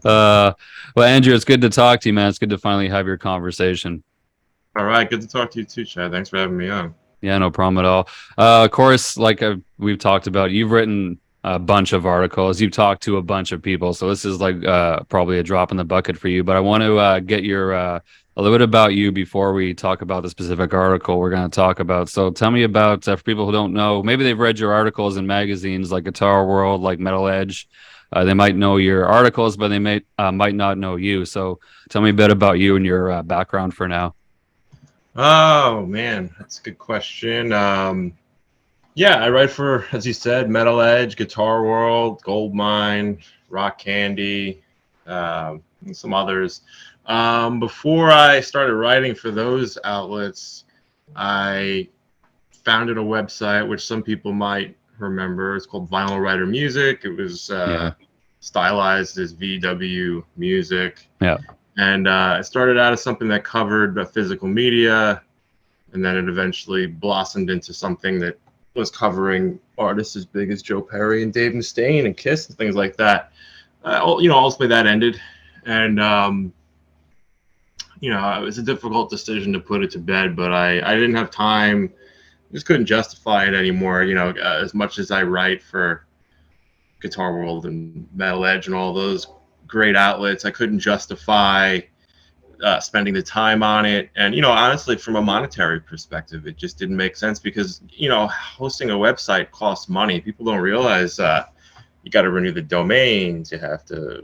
Uh, well, Andrew, it's good to talk to you, man. It's good to finally have your conversation. All right, good to talk to you too, Chad. Thanks for having me on. Yeah, no problem at all. Of course, like we've talked about, you've written a bunch of articles. You've talked to a bunch of people, so this is like probably a drop in the bucket for you. But I want to get your a little bit about you before we talk about the specific article we're going to talk about. So tell me about for people who don't know, maybe they've read your articles in magazines like Guitar World, like Metal Edge. They might know your articles, but they might not know you. So tell me a bit about you and your background for now. Oh man, that's a good question. Yeah, I write for, as you said, Metal Edge, Guitar World, Goldmine, Rock Candy, and some others. Before I started writing for those outlets, I founded a website which some people might remember. It's called Vinyl Writer Music. It was Yeah, stylized as VW Music. yeah. And it started out as something that covered physical media, and then it eventually blossomed into something that was covering artists as big as Joe Perry and Dave Mustaine and Kiss and things like that. Ultimately that ended, and it was a difficult decision to put it to bed, but I didn't have time. Just couldn't justify it anymore. As much as I write for Guitar World and Metal Edge and all those great outlets, I couldn't justify spending the time on it. And, honestly, from a monetary perspective, it just didn't make sense because, hosting a website costs money. People don't realize you got to renew the domains, you have to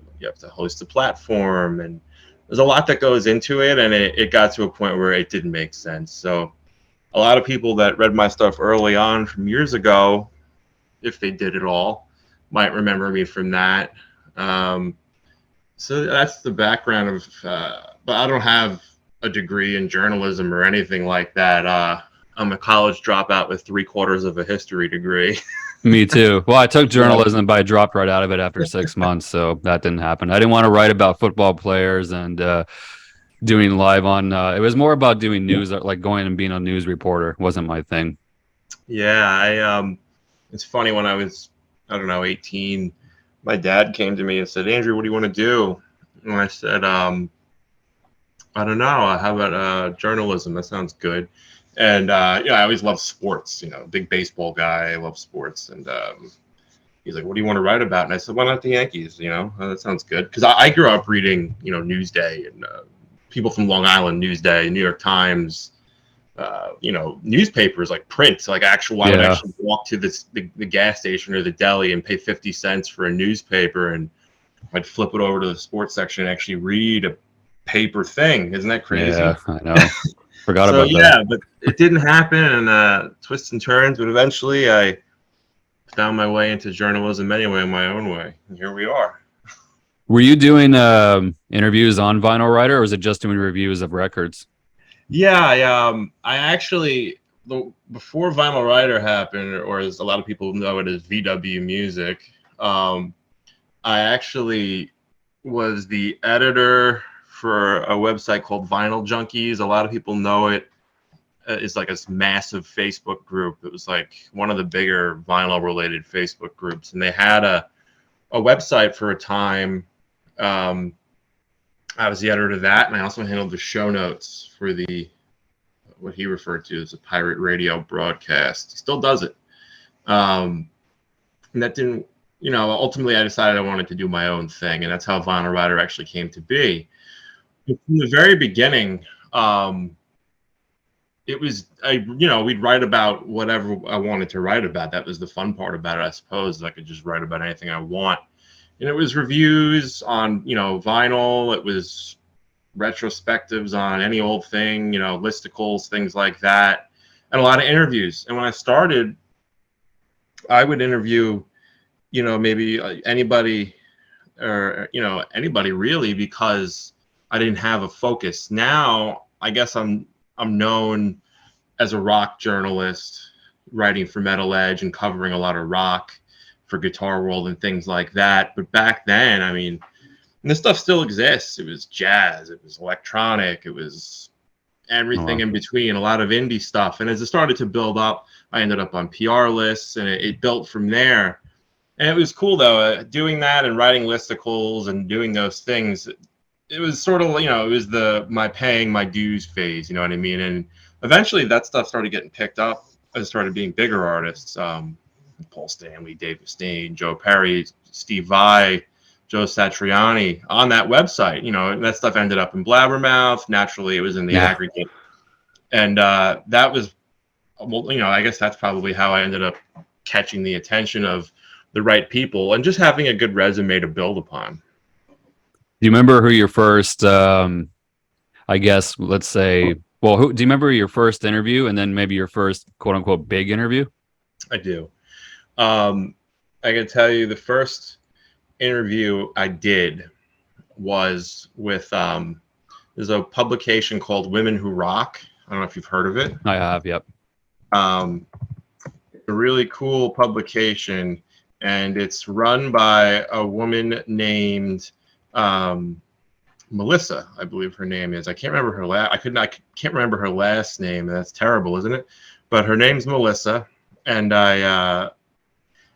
host the platform, and there's a lot that goes into it. And it got to a point where it didn't make sense. So a lot of people that read my stuff early on from years ago, if they did at all, might remember me from that. So that's the background of, but I don't have a degree in journalism or anything like that. I'm a college dropout with 3/4 of a history degree. Me too. Well, I took Yeah. journalism, but I dropped right out of it after 6 months, so that didn't happen. I didn't want to write about football players and doing live on. It was more about doing news, like going and being a news reporter wasn't my thing. Yeah, it's funny when I was, I don't know, 18, my dad came to me and said, "Andrew, what do you want to do?" And I said, "I don't know. How about journalism? That sounds good." And I always loved sports. Big baseball guy. I love sports. And he's like, "What do you want to write about?" And I said, "Why not the Yankees? That sounds good." Because I grew up reading, Newsday and people from Long Island, Newsday, New York Times, newspapers like print, like actual. I would Yeah, actually walk to the gas station or the deli and pay 50 cents for a newspaper, and I'd flip it over to the sports section and actually read a paper thing. Isn't that yeah, crazy? I know. Forgot So about that. yeah, but it didn't happen, and twists and turns. But eventually, I found my way into journalism anyway, in my own way, and here we are. Were you doing interviews on Vinyl Writer, or was it just doing reviews of records? Yeah, I actually before Vinyl Rider happened, or as a lot of people know it as VW Music, I actually was the editor for a website called Vinyl Junkies. A lot of people know it. It's like a massive Facebook group. It was like one of the bigger vinyl related Facebook groups, and they had a website for a time. Um, I was the editor of that, and I also handled the show notes for the what he referred to as a pirate radio broadcast. He still does it. And that didn't, ultimately I decided I wanted to do my own thing, and that's how Vinyl Rider actually came to be. From the very beginning, it was we'd write about whatever I wanted to write about. That was the fun part about it, I suppose. I could just write about anything I want, and it was reviews on vinyl. It was retrospectives on any old thing, listicles, things like that, and a lot of interviews. And when I started, I would interview maybe anybody, or anybody really, because I didn't have a focus. Now I guess I'm known as a rock journalist, writing for Metal Edge and covering a lot of rock for Guitar World and things like that. But back then, I mean, and this stuff still exists. It was jazz, it was electronic, it was Oh, everything wow. in between, a lot of indie stuff. And as it started to build up, I ended up on PR lists, and it built from there. And it was cool though, doing that and writing listicles and doing those things. It was sort of, it was my paying my dues phase, you know what I mean? And eventually that stuff started getting picked up and started being bigger artists. Paul Stanley, Dave Mustaine, Joe Perry, Steve Vai, Joe Satriani on that website, and that stuff ended up in Blabbermouth. Naturally, it was in the Yeah. aggregate. And that was, well, I guess that's probably how I ended up catching the attention of the right people and just having a good resume to build upon. Do you remember who your first, I guess, let's say, well, do you remember your first interview and then maybe your first quote unquote big interview? I do. I can tell you the first interview I did was with there's a publication called Women Who Rock. I don't know if you've heard of it. I have, yep. A really cool publication, and it's run by a woman named Melissa, I believe her name is. I can't remember her last. I can't remember her last name. That's terrible, isn't it? But her name's Melissa, and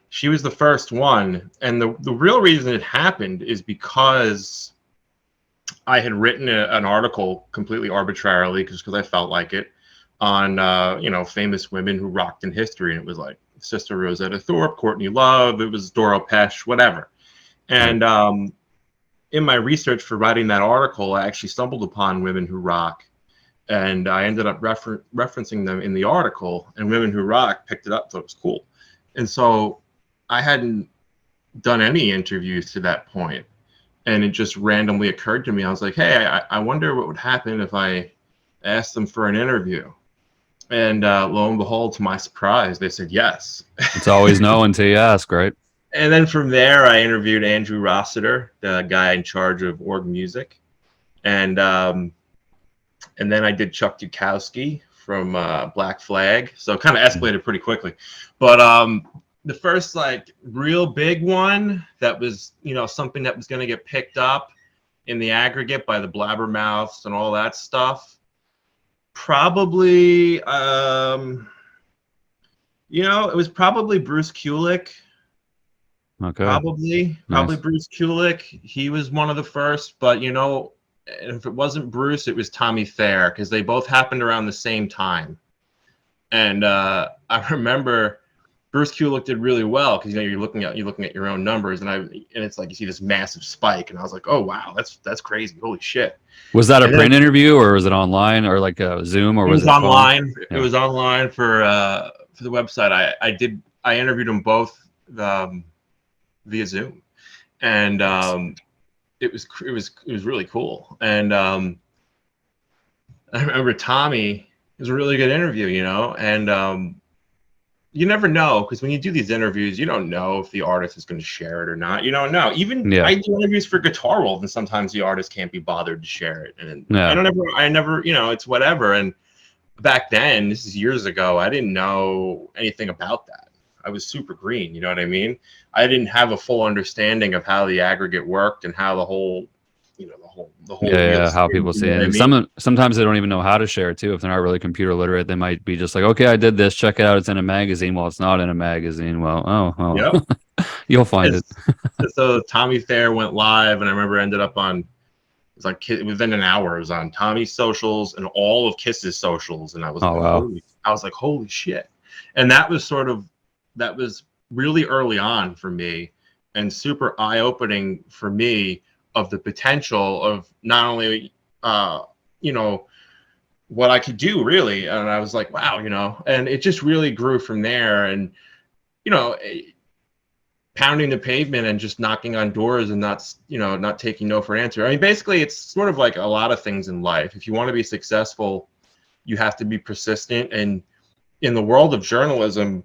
she was the first one. And the real reason it happened is because I had written an article completely arbitrarily, because I felt like it, on famous women who rocked in history, and it was like Sister Rosetta Thorpe, Courtney Love, it was Doro Pesch, whatever. And in my research for writing that article, I actually stumbled upon Women Who Rock, and I ended up referencing them in the article, and Women Who Rock picked it up, thought it was cool. And so I hadn't done any interviews to that point, and it just randomly occurred to me. I was like, hey, I wonder what would happen if I asked them for an interview. And lo and behold, to my surprise, they said yes. It's always no until you ask, right? And then from there, I interviewed Andrew Rossiter, the guy in charge of org music. And then I did Chuck Dukowski from Black Flag. So it kind of escalated pretty quickly. But the first like real big one that was, something that was going to get picked up in the aggregate by the Blabbermouths and all that stuff, probably, it was probably Bruce Kulick. Okay. Probably Nice. Bruce Kulick. He was one of the first, but if it wasn't Bruce, it was Tommy Thayer, because they both happened around the same time. And I remember Bruce Kulick did really well, because you're looking at your own numbers, and it's like you see this massive spike, and I was like, oh wow, that's crazy, holy shit. Was that a print interview, or was it online, or like a Zoom, or was it online? Yeah. It was online for the website. I interviewed them both via Zoom, and it was really cool. And I remember Tommy, it was a really good interview, and you never know, because when you do these interviews, you don't know if the artist is going to share it or not. You don't know. Even I do interviews for Guitar World, and sometimes the artist can't be bothered to share it, and I never, it's whatever. And back then, this is years ago, I didn't know anything about that. I was super green, you know what I mean? I didn't have a full understanding of how the aggregate worked and how the whole how people see it. And sometimes they don't even know how to share it too. If they're not really computer literate, they might be just like, okay, I did this, check it out, it's in a magazine. Well, it's not in a magazine. Well, yep. You'll find it. So Tommy Thayer went live, and I remember ended up on, it was like within an hour, it was on Tommy's socials and all of Kiss's socials, and I was like, holy shit. And that was really early on for me, and super eye-opening for me, of the potential of not only what I could do, really. And I was like, wow, and it just really grew from there. And pounding the pavement and just knocking on doors and not taking no for an answer. I mean, basically it's sort of like a lot of things in life. If you want to be successful, you have to be persistent. And in the world of journalism,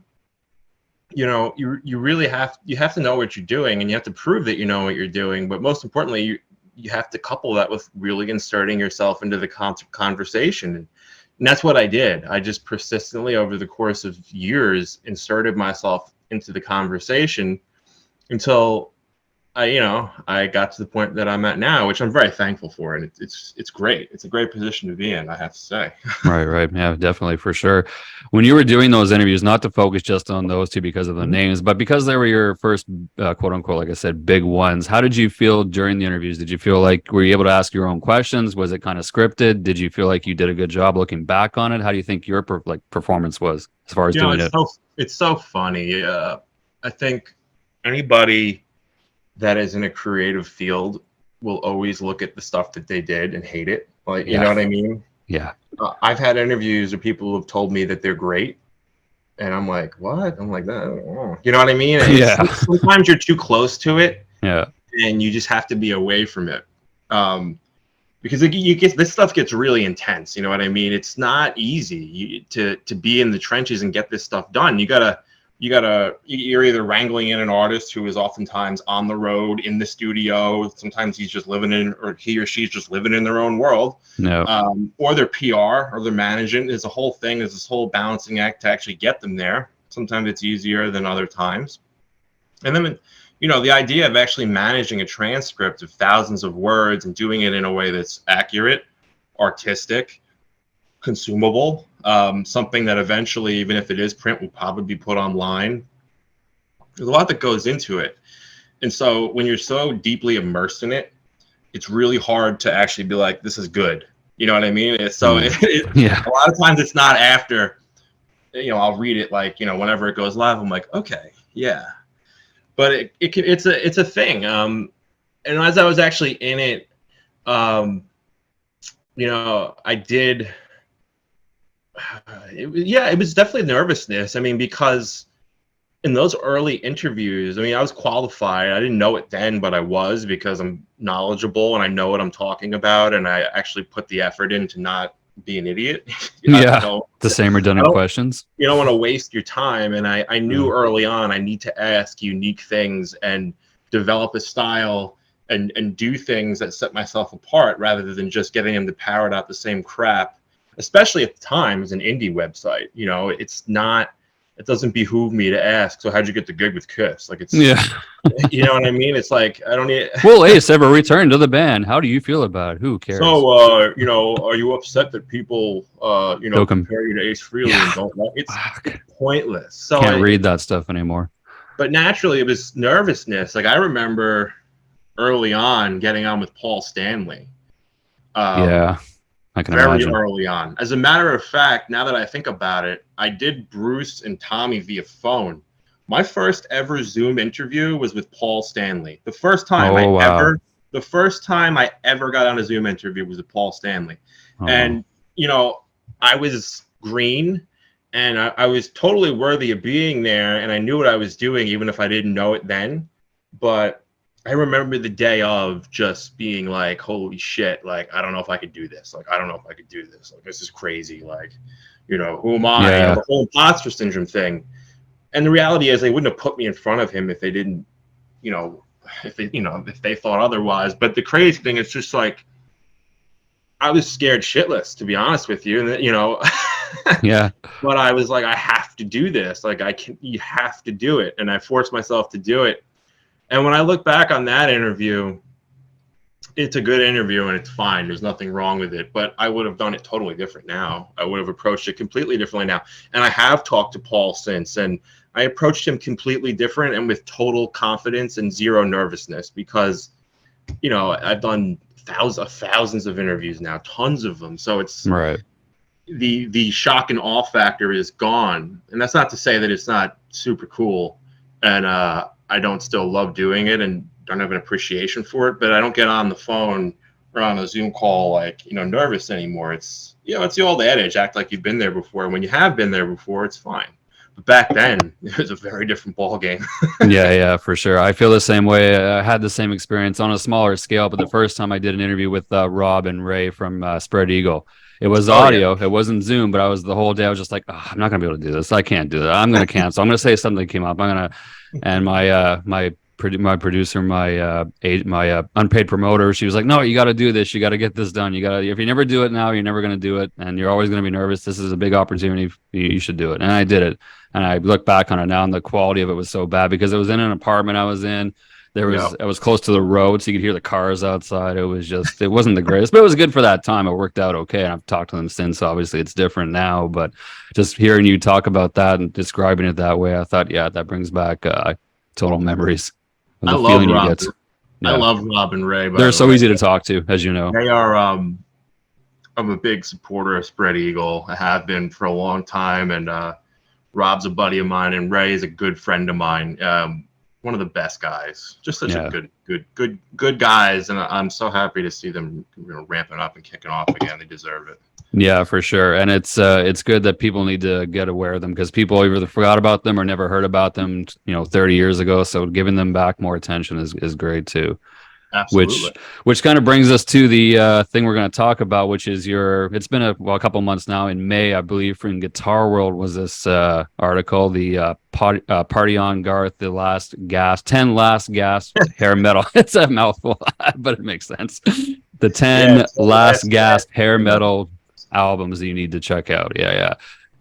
you really have to know what you're doing, and you have to prove that you know what you're doing. But most importantly, you have to couple that with really inserting yourself into the conversation. And that's what I did. I just persistently, over the course of years, inserted myself into the conversation until I got to the point that I'm at now, which I'm very thankful for, and it's great. It's a great position to be in, I have to say. Right, right. Yeah, definitely for sure. When you were doing those interviews, not to focus just on those two because of the Mhm. names, but because they were your first quote unquote, like I said, big ones, how did you feel during the interviews? Did you feel like were you able to ask your own questions? Was it kind of scripted? Did you feel like you did a good job looking back on it? How do you think your performance was as far as doing It's it? so funny. I think anybody that is in a creative field will always look at the stuff that they did and hate it. Like, you know Yeah. what I mean? Yeah. I've had interviews where people who have told me that they're great, and I'm like, what? I'm like, no. You know what I mean? It's Yeah. sometimes you're too close to it, Yeah. and you just have to be away from it. Um, because you get this stuff gets really intense. You know what I mean? It's not easy to be in the trenches and get this stuff done. You're either wrangling in an artist who is oftentimes on the road in the studio. Sometimes he's just living in, or he or she's just living in their own world, No. or their PR or their management. There's a whole thing. There's this whole balancing act to actually get them there. Sometimes it's easier than other times. And then, the idea of actually managing a transcript of thousands of words and doing it in a way that's accurate, artistic, consumable, something that eventually, even if it is print, will probably be put online. There's a lot that goes into it. And so when you're so deeply immersed in it, it's really hard to actually be like, this is good. You know what I mean? Mm. Yeah. A lot of times it's not after, I'll read it like, whenever it goes live, I'm like, okay, yeah. But it's a thing. And as I was actually in it, I did. It was definitely nervousness. I mean, because in those early interviews, I mean, I was qualified. I didn't know it then, but I was, because I'm knowledgeable and I know what I'm talking about, and I actually put the effort in to not be an idiot. I Yeah. don't. The same I redundant don't. questions. You don't want to waste your time. And I knew Mm. early on I need to ask unique things and develop a style and do things that set myself apart, rather than just getting them to parrot out the same crap. Especially at the time, as an indie website, it doesn't behoove me to ask, so how'd you get the gig with Kiss? Like, it's, Yeah. you know what I mean? It's like, I don't need. Will Ace ever return to the band? How do you feel about it? Who cares? So, are you upset that people, Still compare you to Ace Frehley and Yeah. don't like? It's Fuck. pointless. So, Can't read that stuff anymore. but naturally, it was nervousness. Like, I remember early on getting on with Paul Stanley. Yeah, I can Very imagine. early on. As a matter of fact, now that I think about it, I did Bruce and Tommy via phone. My first ever Zoom interview was with Paul Stanley. Oh wow. The first time I ever got on a Zoom interview was with Paul Stanley. Oh wow. And, I was green, and I was totally worthy of being there, and I knew what I was doing, even if I didn't know it then. But I remember the day of just being like, holy shit, like, I don't know if I could do this. Like, I don't know if I could do this. Like, this is crazy. Like, who am I? Yeah. The whole imposter syndrome thing. And the reality is, they wouldn't have put me in front of him if they didn't, if they thought otherwise. But the crazy thing is just like, I was scared shitless, to be honest with you. And, Yeah. but I was like, I have to do this. Like, you have to do it. And I forced myself to do it. And when I look back on that interview, it's a good interview and it's fine. There's nothing wrong with it. But I would have done it totally different now. I would have approached it completely differently now. And I have talked to Paul since, and I approached him completely different and with total confidence and zero nervousness, because, I've done thousands of interviews now, tons of them. So it's Right. the shock and awe factor is gone. And that's not to say that it's not super cool. And I don't still love doing it and don't have an appreciation for it, but I don't get on the phone or on a Zoom call like, nervous anymore. It's, it's the old adage, act like you've been there before. When you have been there before, it's fine. But back then, it was a very different ball game. Yeah, yeah, for sure. I feel the same way. I had the same experience on a smaller scale, but the first time I did an interview with Rob and Ray from Spread Eagle, it was Oh yeah. audio. It wasn't Zoom, but the whole day I was just like, oh, I'm not gonna be able to do this. I can't do that. I'm gonna cancel. I'm gonna say something that came up. And my producer, my unpaid promoter, she was like, no, you got to do this. You got to get this done. If you never do it now, you're never going to do it. And you're always going to be nervous. This is a big opportunity. You should do it. And I did it. And I look back on it now, and the quality of it was so bad because it was in an apartment I was in. Yeah. I was close to the road, so you could hear the cars outside. It wasn't the greatest, but it was good for that time. It worked out okay. And I've talked to them since. So obviously it's different now, but just hearing you talk about that and describing it that way, I thought, yeah, that brings back total memories of I the love feeling you Rob. get. I Yeah. love Rob and Ray, by They're the so way. easy to talk to, as you know. They are I'm a big supporter of Spread Eagle. I have been for a long time, and Rob's a buddy of mine, and Ray is a good friend of mine. One of the best guys. Just such a Yeah. good guys, and I'm so happy to see them, ramping up and kicking off again. They deserve it. Yeah, for sure. And it's good that people need to get aware of them because people either forgot about them or never heard about them, 30 years ago. So giving them back more attention is great too. Absolutely. Which kind of brings us to the thing we're going to talk about, which is it's been a couple months now. In May, I believe, from Guitar World was this article, the Party on Garth, the last Gasp, 10 last Gasp hair metal. It's a mouthful, but it makes sense. The Yeah, 10 it's the last Gasp hair metal. metal albums that you need to check out. Yeah, yeah.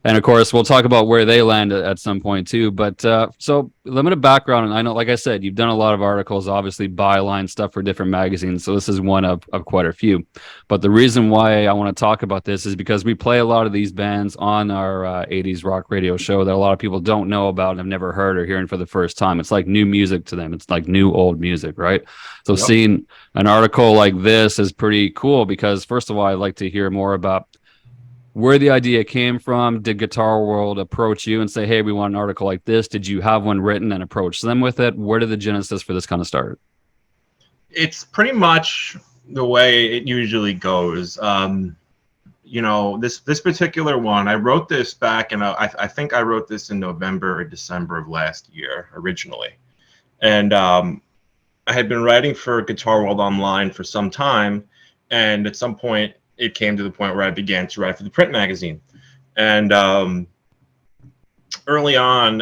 And of course, we'll talk about where they land at some point too. But so limited background, and I know, like I said, you've done a lot of articles, obviously byline stuff for different magazines. So this is one of quite a few. But the reason why I want to talk about this is because we play a lot of these bands on our 80s rock radio show that a lot of people don't know about and have never heard or hearing for the first time. It's like new music to them. It's like new old music, right? So Yep. seeing an article like this is pretty cool because first of all, I'd like to hear more about where the idea came from. Did Guitar World approach you and say, hey, we want an article like this? Did you have one written and approach them with it? Where did the genesis for this kind of start? It's pretty much the way it usually goes. This particular one, I wrote this back, and I think I wrote this in November or December of last year originally. And I had been writing for Guitar World Online for some time, and at some point, it came to the point where I began to write for the print magazine. And early on,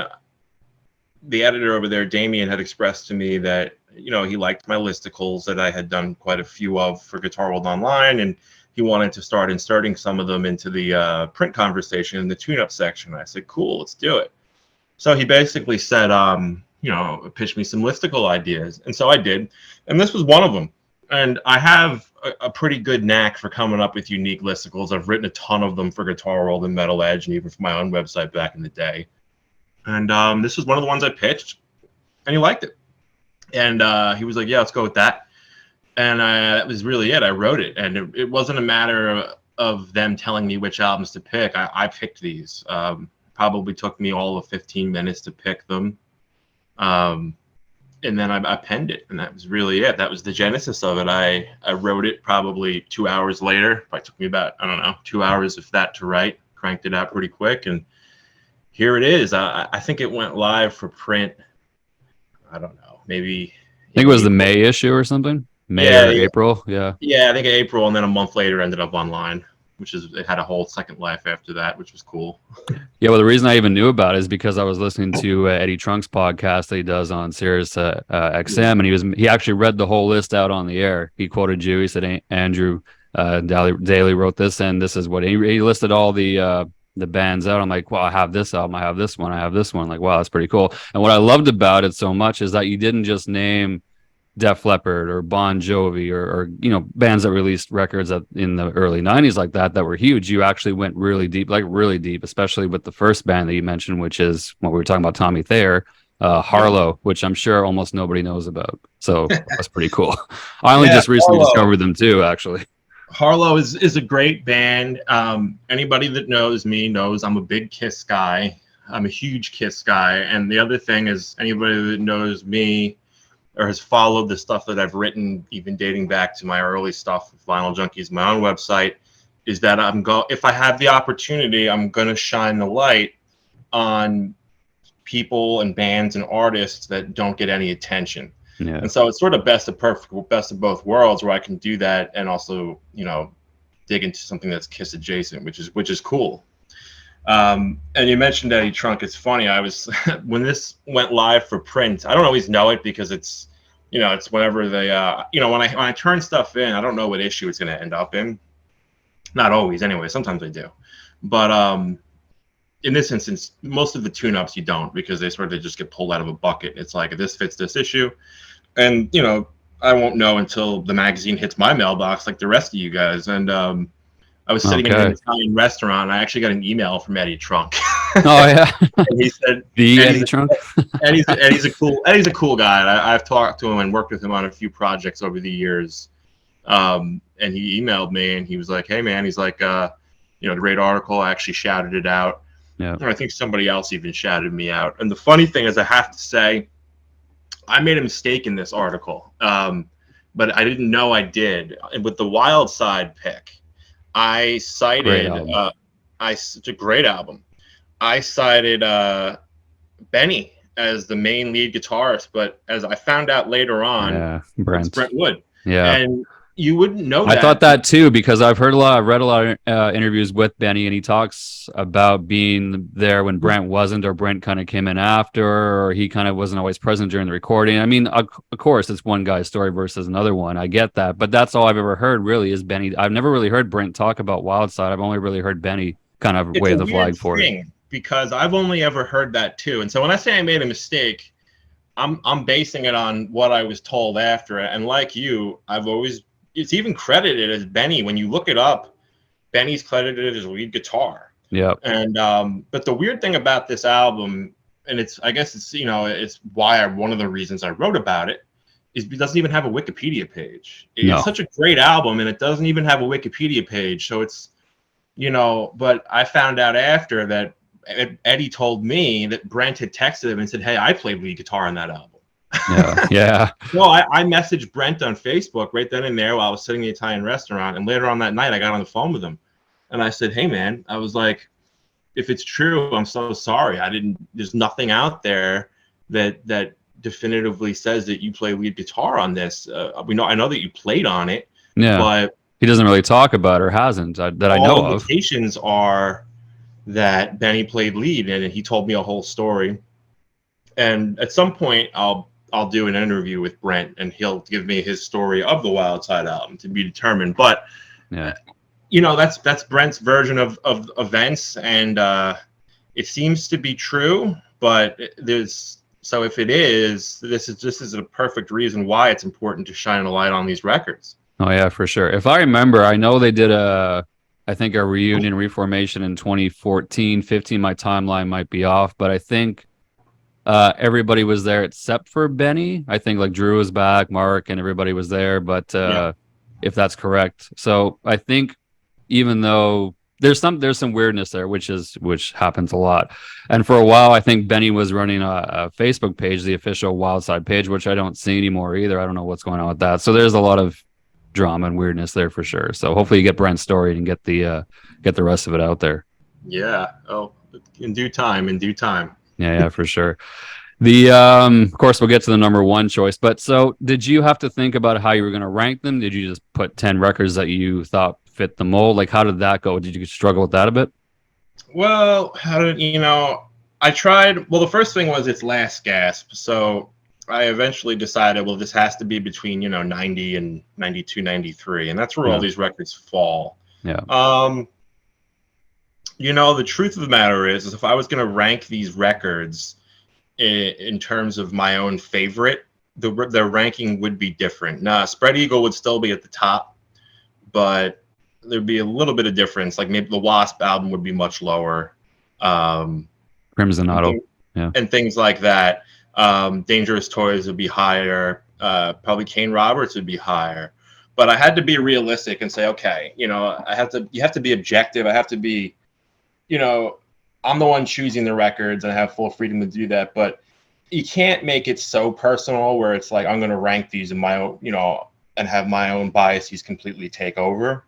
the editor over there, Damien, had expressed to me that, he liked my listicles that I had done quite a few of for Guitar World Online, and he wanted to start inserting some of them into the print conversation in the tune-up section. I said, cool, let's do it. So he basically said, pitch me some listicle ideas. And so I did. And this was one of them. And I have a pretty good knack for coming up with unique listicles. I've written a ton of them for Guitar World and Metal Edge, and even for my own website back in the day. And this was one of the ones I pitched, and he liked it. And he was like, yeah, let's go with that. And that was really it. I wrote it, and it wasn't a matter of them telling me which albums to pick. I picked these. Probably took me all of 15 minutes to pick them. And then I penned it, and that was really it. That was the genesis of it. I wrote it probably 2 hours later. It took me about, 2 hours, if that, to write. Cranked it out pretty quick, and here it is. I think it went live for print, I don't know, maybe... I think it was the May issue or something. April. Yeah. Yeah, I think April, and then a month later ended up online, it had a whole second life after that, which was cool. Yeah, well, the reason I even knew about it is because I was listening to Eddie Trunk's podcast that he does on Sirius XM, and he actually read the whole list out on the air. He quoted you. He said, Andrew Daly wrote this, and this is what he listed all the bands out. I'm like, well, I have this album, I have this one, I have this one. Like, wow, that's pretty cool. And what I loved about it so much is that you didn't just name Def Leppard or Bon Jovi or bands that released records in the early 90s like that were huge. You actually went really deep, especially with the first band that you mentioned, which is what we were talking about, Tommy Thayer, Harlow, which I'm sure almost nobody knows about. So that's pretty cool. I only just recently discovered them too, actually. Harlow is a great band. Anybody that knows me knows I'm a big Kiss guy. I'm a huge Kiss guy. And the other thing is, anybody that knows me or has followed the stuff that I've written, even dating back to my early stuff with Vinyl Junkies, my own website, is that if I have the opportunity, I'm going to shine the light on people and bands and artists that don't get any attention. Yeah. And so it's sort of best of both worlds, where I can do that and also, dig into something that's Kiss adjacent, which is cool. And you mentioned Eddie Trunk. It's funny. I was when this went live for print. I don't always know it because it's whenever they when I turn stuff in, I don't know what issue it's going to end up in. Not always, anyway. Sometimes I do, but in this instance, most of the tune-ups you don't, because they sort of just get pulled out of a bucket. It's like, this fits this issue. And I won't know until the magazine hits my mailbox, like the rest of you guys. And I was sitting in an Okay. Italian restaurant. And I actually got an email from Eddie Trunk, Oh yeah. and he said, The Eddie's Eddie Trunk. Eddie's a cool guy. And I've talked to him and worked with him on a few projects over the years. And he emailed me and he was like, "Hey man," he's like, great article. I actually shouted it out. Yeah. And I think somebody else even shouted me out. And the funny thing is, I have to say, I made a mistake in this article, but I didn't know I did. And with the Wild Side pick, I Great cited, album. it's a great album. I cited Benny as the main lead guitarist, but as I found out later on, Yeah. it's Brent. Brent Wood. Yeah. And you wouldn't know I thought that. that too because I've read a lot of interviews with Benny, and he talks about being there when Brent wasn't, or Brent kind of came in after, or he kind of wasn't always present during the recording. I mean, of course, it's one guy's story versus another one. I get that, but that's all I've ever heard. Really, is Benny. I've never really heard Brent talk about Wildside. I've only really heard Benny kind of It's a wave the weird flag for it. thing because I've only ever heard that too. And so when I say I made a mistake, I'm basing it on what I was told after it. And like you, it's even credited as Benny. When you look it up, Benny's credited as lead guitar. Yeah. And but the weird thing about this album, and I guess it's why one of the reasons I wrote about it, is it doesn't even have a Wikipedia page. It's No. such a great album, and it doesn't even have a Wikipedia page. So it's but I found out after that Eddie told me that Brent had texted him and said, "Hey, I played lead guitar on that album." Yeah. Yeah. No, I messaged Brent on Facebook right then and there while I was sitting in the Italian restaurant. And later on that night, I got on the phone with him. And I said, "Hey, man," I was like, "if it's true, I'm so sorry. There's nothing out there that definitively says that you play lead guitar on this. I know that you played on it, Yeah. but He doesn't really talk about or hasn't that I all know of. indications are that Benny played lead." And he told me a whole story. And at some point, I'll do an interview with Brent, and he'll give me his story of the Wild Side album to be determined. But Yeah. that's Brent's version of events, and it seems to be true. But if it is, this is a perfect reason why it's important to shine a light on these records. Oh yeah, for sure. If I remember, I know they did I think a reunion reformation in 2014, 15. My timeline might be off, but I think everybody was there except for Benny. I think like Drew was back, Mark, and everybody was there. But Yeah. if that's correct, so I think even though there's some weirdness there, which happens a lot. And for a while, I think Benny was running a Facebook page, the official Wildside page, which I don't see anymore either. I don't know what's going on with that. So there's a lot of drama and weirdness there for sure. So hopefully you get Brent's story and get the rest of it out there. Yeah. Oh, in due time. In due time. Yeah, for sure. The of course we'll get to the number one choice, but so did you have to think about how you were going to rank them? Did you just put 10 records that you thought fit the mold? Like how did that go? Did you struggle with that a bit? Well, how did I tried. Well, the first thing was its last gasp. So I eventually decided, well, this has to be between 90 and 92, 93, and that's where all these records fall. Yeah. The truth of the matter is if I was going to rank these records in terms of my own favorite, their ranking would be different. Now, Spread Eagle would still be at the top, but there'd be a little bit of difference. Like maybe the Wasp album would be much lower. Crimson Auto. Yeah. And things like that. Dangerous Toys would be higher. Probably Kane Roberts would be higher. But I had to be realistic and say, okay, you have to be objective. I have to be, I'm the one choosing the records and I have full freedom to do that. But you can't make it so personal where it's like, I'm going to rank these in my own, and have my own biases completely take over.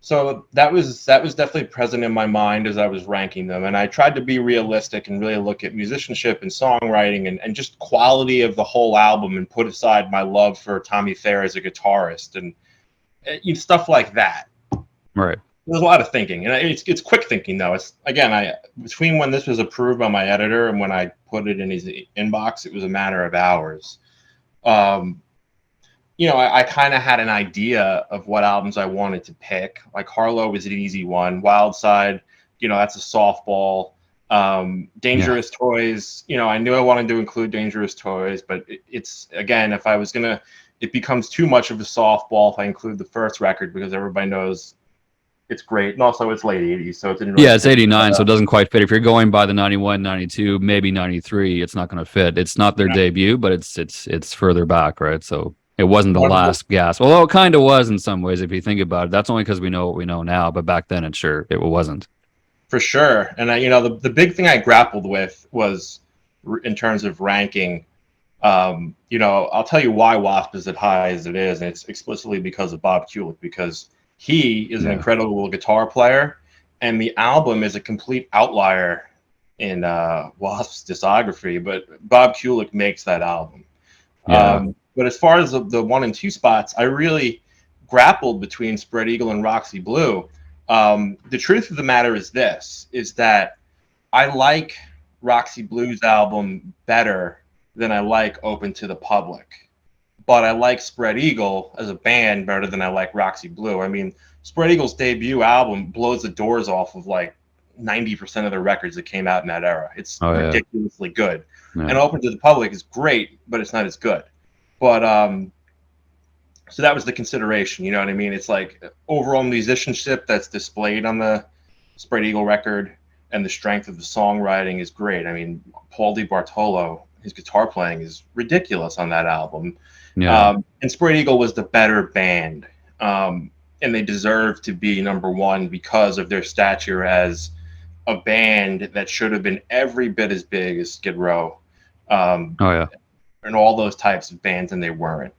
So that was definitely present in my mind as I was ranking them. And I tried to be realistic and really look at musicianship and songwriting and just quality of the whole album and put aside my love for Tommy Thayer as a guitarist and stuff like that. Right. There's a lot of thinking, and it's quick thinking though. It's again, between when this was approved by my editor and when I put it in his inbox, it was a matter of hours. I kind of had an idea of what albums I wanted to pick. Like Harlow was an easy one. Wildside, that's a softball. Yeah. Dangerous Toys, you know, I knew I wanted to include Dangerous Toys, but it's, again, if I was gonna, it becomes too much of a softball if I include the first record, because everybody knows it's great, and also it's late '80s, so it didn't really Yeah, it's fit. 89, so it doesn't quite fit. If you're going by the 91, 92, maybe 93, it's not going to fit. It's not their debut, but it's further back, right? So it wasn't the One of the, last Gasp. Although it kind of was in some ways if you think about it. That's only because we know what we know now, but back then it wasn't. for sure, and you know, the big thing I grappled with was in terms of ranking. You know, I'll tell you why Wasp is as high as it is, and it's explicitly because of Bob Kulick, because he is an Yeah. incredible guitar player, and the album is a complete outlier in Wasp's discography. But Bob Kulick makes that album. Yeah. But as far as the 1 and 2 spots, I really grappled between Spread Eagle and Roxy Blue. The truth of the matter is this: is that I like Roxy Blue's album better than I like Open to the Public. But I like Spread Eagle as a band better than I like Roxy Blue. I mean, Spread Eagle's debut album blows the doors off of like 90% of the records that came out in that era. It's Oh yeah. ridiculously good. Yeah. And Open to the Public is great, but it's not as good. But so that was the consideration, you know what I mean? It's like overall musicianship that's displayed on the Spread Eagle record, and the strength of the songwriting is great. I mean, Paul DiBartolo, his guitar playing is ridiculous on that album. Yeah. And Spread Eagle was the better band, and they deserve to be number one because of their stature as a band that should have been every bit as big as Skid Row, Oh yeah. and all those types of bands, and they weren't.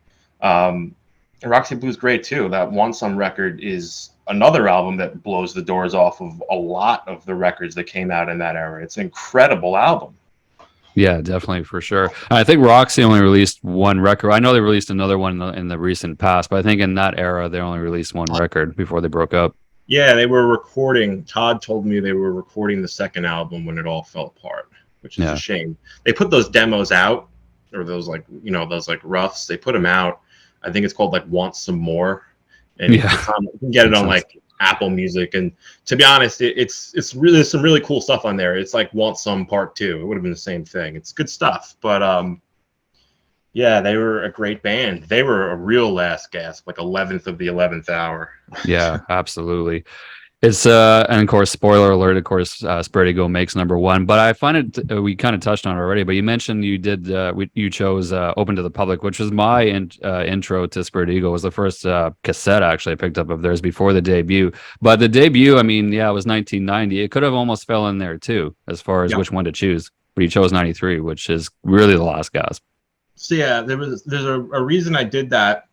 And Roxy Blue's great too. That Want Some record is another album that blows the doors off of a lot of the records that came out in that era. It's an incredible album. Yeah, definitely for sure. I think Roxy only released one record. I know they released another one in the recent past, but I think in that era they only released one record before they broke up. Yeah, they were recording. Todd told me they were recording the second album when it all fell apart, which is a Yeah. shame. They put those demos out, or those, like, you know, those like roughs. They put them out. I think it's called like Want Some More, and Yeah. you can get it Makes on sense. like Apple Music. And to be honest, it's really, there's some really cool stuff on there. It's like Want Some Part 2. It would have been the same thing. It's good stuff. But yeah, they were a great band. They were a real last gasp, like 11th of the 11th hour. Yeah, absolutely. It's and of course, spoiler alert, of course, Spread Eagle makes number one. But I find it we kind of touched on it already, but you mentioned you did you chose Open to the Public, which was my intro to Spread Eagle. It was the first cassette actually I picked up of theirs before the debut. But the debut, I mean, yeah, it was 1990. It could have almost fell in there too, as far as Yeah. which one to choose. But you chose 93, which is really the last gasp. So yeah, there's a reason I did that,